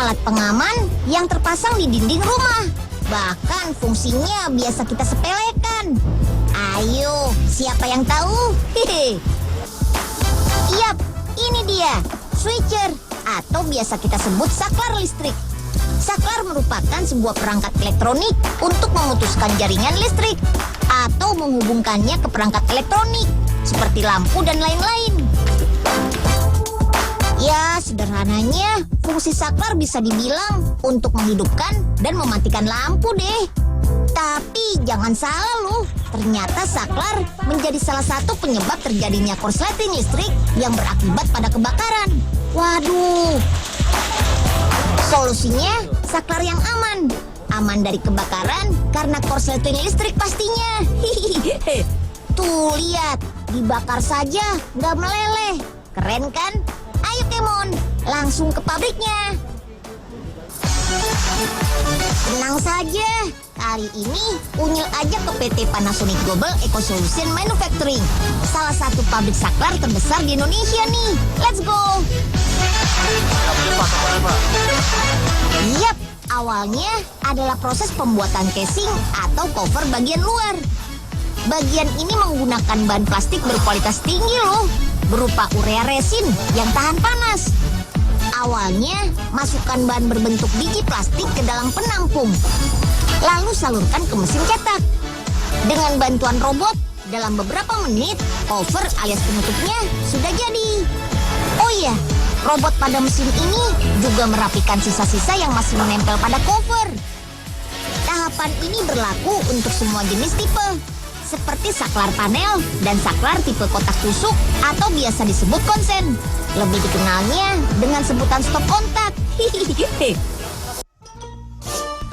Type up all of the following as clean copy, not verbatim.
alat pengaman yang terpasang di dinding rumah. Bahkan fungsinya biasa kita sepelekan. Ayo, siapa yang tahu? Hehe. Yap, ini dia, switcher atau biasa kita sebut saklar listrik. Saklar merupakan sebuah perangkat elektronik untuk memutuskan jaringan listrik atau menghubungkannya ke perangkat elektronik seperti lampu dan lain-lain. Ya, sederhananya fungsi saklar bisa dibilang untuk menghidupkan dan mematikan lampu deh. Tapi jangan salah loh, ternyata saklar menjadi salah satu penyebab terjadinya korsleting listrik yang berakibat pada kebakaran. Waduh. Solusinya, saklar yang aman. Aman dari kebakaran karena korsleting listrik pastinya. Tuh, lihat. Dibakar saja, nggak meleleh. Keren kan? Ayo Kemon, langsung ke pabriknya. Tenang saja, kali ini Unyil ajak ke PT Panasonic Global Eco Solution Manufacturing, salah satu pabrik saklar terbesar di Indonesia nih. Let's go! Yap, awalnya adalah proses pembuatan casing atau cover bagian luar. Bagian ini menggunakan bahan plastik berkualitas tinggi loh, berupa urea resin yang tahan panas. Awalnya, masukkan bahan berbentuk biji plastik ke dalam penampung, lalu salurkan ke mesin cetak. Dengan bantuan robot, dalam beberapa menit, cover alias penutupnya sudah jadi. Oh iya, robot pada mesin ini juga merapikan sisa-sisa yang masih menempel pada cover. Tahapan ini berlaku untuk semua jenis tipe, seperti saklar panel dan saklar tipe kotak tusuk atau biasa disebut konsen. Lebih dikenalnya dengan sebutan stop kontak.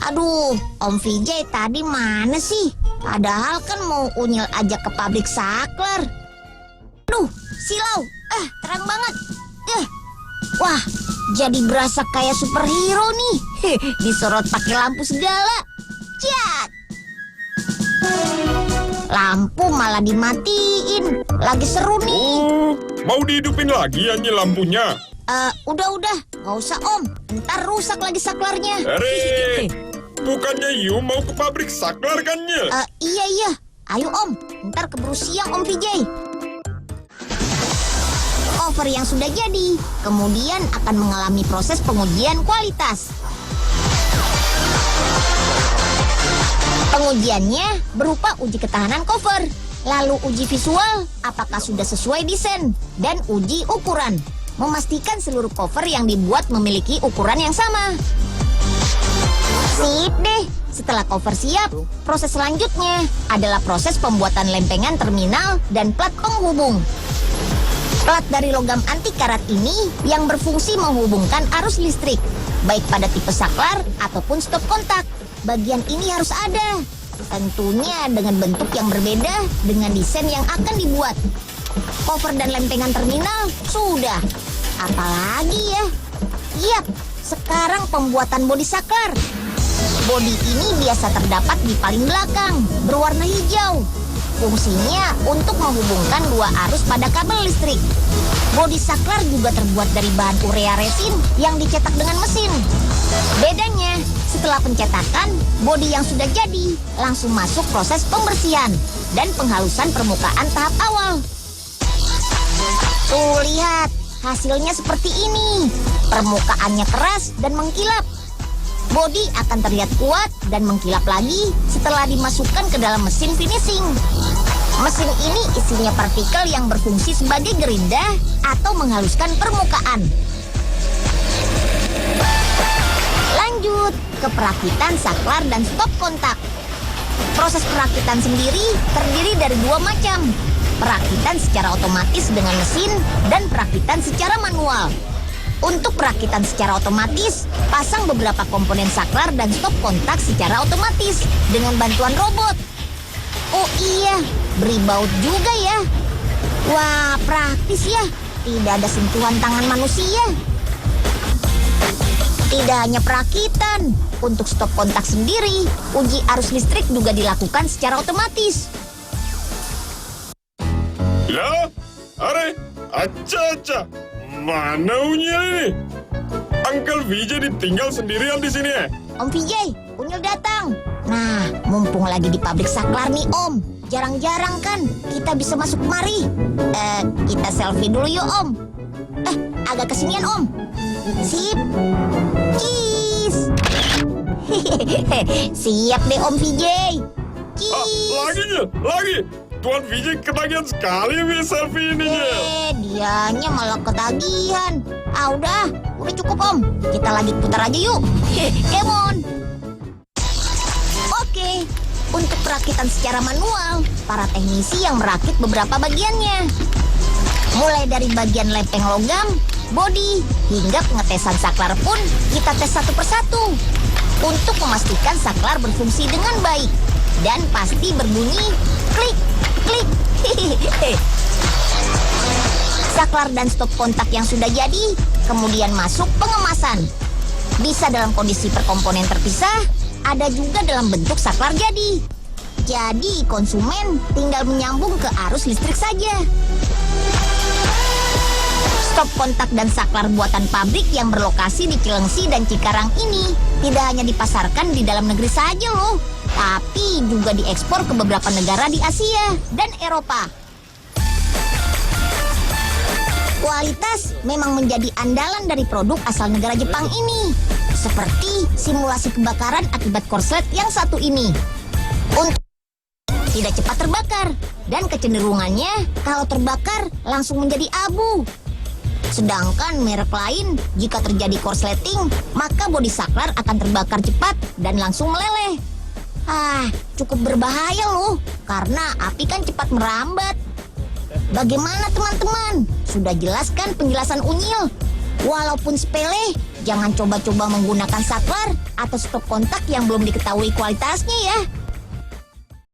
Aduh, Om Vijay tadi mana sih? Padahal kan mau Unyil ajak ke pabrik saklar. Aduh, silau. Terang banget. Wah, jadi berasa kayak superhero nih. Disorot pakai lampu segala. Ciat. Lampu malah dimatiin. Lagi seru nih. Oh, mau dihidupin lagi ya Nyil lampunya? Udah. Nggak usah Om. Ntar rusak lagi saklarnya. Hei, bukannya you mau ke pabrik saklar kan Nyil? Iya. Ayo Om. Ntar keburu siang Om Vijay. Cover yang sudah jadi, kemudian akan mengalami proses pengujian kualitas. Pengujiannya berupa uji ketahanan cover, lalu uji visual apakah sudah sesuai desain, dan uji ukuran. Memastikan seluruh cover yang dibuat memiliki ukuran yang sama. Sip deh, setelah cover siap, proses selanjutnya adalah proses pembuatan lempengan terminal dan plat penghubung. Plat dari logam anti karat ini yang berfungsi menghubungkan arus listrik, baik pada tipe saklar ataupun stop kontak. Bagian ini harus ada, tentunya dengan bentuk yang berbeda dengan desain yang akan dibuat. Cover dan lempengan terminal sudah. Apalagi ya? Yap, sekarang pembuatan bodi saklar. Bodi ini biasa terdapat di paling belakang, berwarna hijau. Fungsinya untuk menghubungkan dua arus pada kabel listrik. Bodi saklar juga terbuat dari bahan urea resin yang dicetak dengan mesin. Bedanya, setelah pencetakan, bodi yang sudah jadi langsung masuk proses pembersihan dan penghalusan permukaan tahap awal. Tuh lihat, hasilnya seperti ini. Permukaannya keras dan mengkilap. Bodi akan terlihat kuat dan mengkilap lagi setelah dimasukkan ke dalam mesin finishing. Mesin ini isinya partikel yang berfungsi sebagai gerinda atau menghaluskan permukaan. Lanjut ke perakitan saklar dan stop kontak. Proses perakitan sendiri terdiri dari dua macam. Perakitan secara otomatis dengan mesin dan perakitan secara manual. Untuk perakitan secara otomatis, pasang beberapa komponen saklar dan stop kontak secara otomatis dengan bantuan robot. Oh iya, beri baut juga ya. Wah, praktis ya. Tidak ada sentuhan tangan manusia. Tidak hanya perakitan, untuk stop kontak sendiri, uji arus listrik juga dilakukan secara otomatis. Lah, are, aca. Mana Unyil ini? Uncle VJ ditinggal sendirian di sini ya? Om VJ, Unyil datang. Nah, mumpung lagi di pabrik saklar nih Om. Jarang-jarang kan kita bisa masuk kemari. Kita selfie dulu yuk Om. Agak kesinian Om. Sip. Cheese. Siap deh Om VJ. Cheese. Lagi. Tuan VJ ketagihan sekali nih selfie ini. Dianya malah ketagihan. Udah cukup Om. Kita lagi putar aja yuk. Come on. Oke, untuk perakitan secara manual, para teknisi yang merakit beberapa bagiannya. Mulai dari bagian lempeng logam, bodi, hingga pengetesan saklar pun kita tes satu persatu. Untuk memastikan saklar berfungsi dengan baik. Dan pasti berbunyi klik, klik. Saklar dan stop kontak yang sudah jadi, kemudian masuk pengemasan. Bisa dalam kondisi perkomponen terpisah, ada juga dalam bentuk saklar jadi. Jadi konsumen tinggal menyambung ke arus listrik saja. Stop kontak dan saklar buatan pabrik yang berlokasi di Cilengsi dan Cikarang ini tidak hanya dipasarkan di dalam negeri saja loh, tapi juga diekspor ke beberapa negara di Asia dan Eropa. Kualitas memang menjadi andalan dari produk asal negara Jepang ini. Seperti simulasi kebakaran akibat korslet yang satu ini. Untuk tidak cepat terbakar. Dan kecenderungannya kalau terbakar langsung menjadi abu. Sedangkan merek lain, jika terjadi korsleting, maka bodi saklar akan terbakar cepat dan langsung meleleh. Cukup berbahaya loh, karena api kan cepat merambat. Bagaimana teman-teman? Sudah jelaskan penjelasan Unyil? Walaupun sepele, jangan coba-coba menggunakan saklar atau stop kontak yang belum diketahui kualitasnya ya.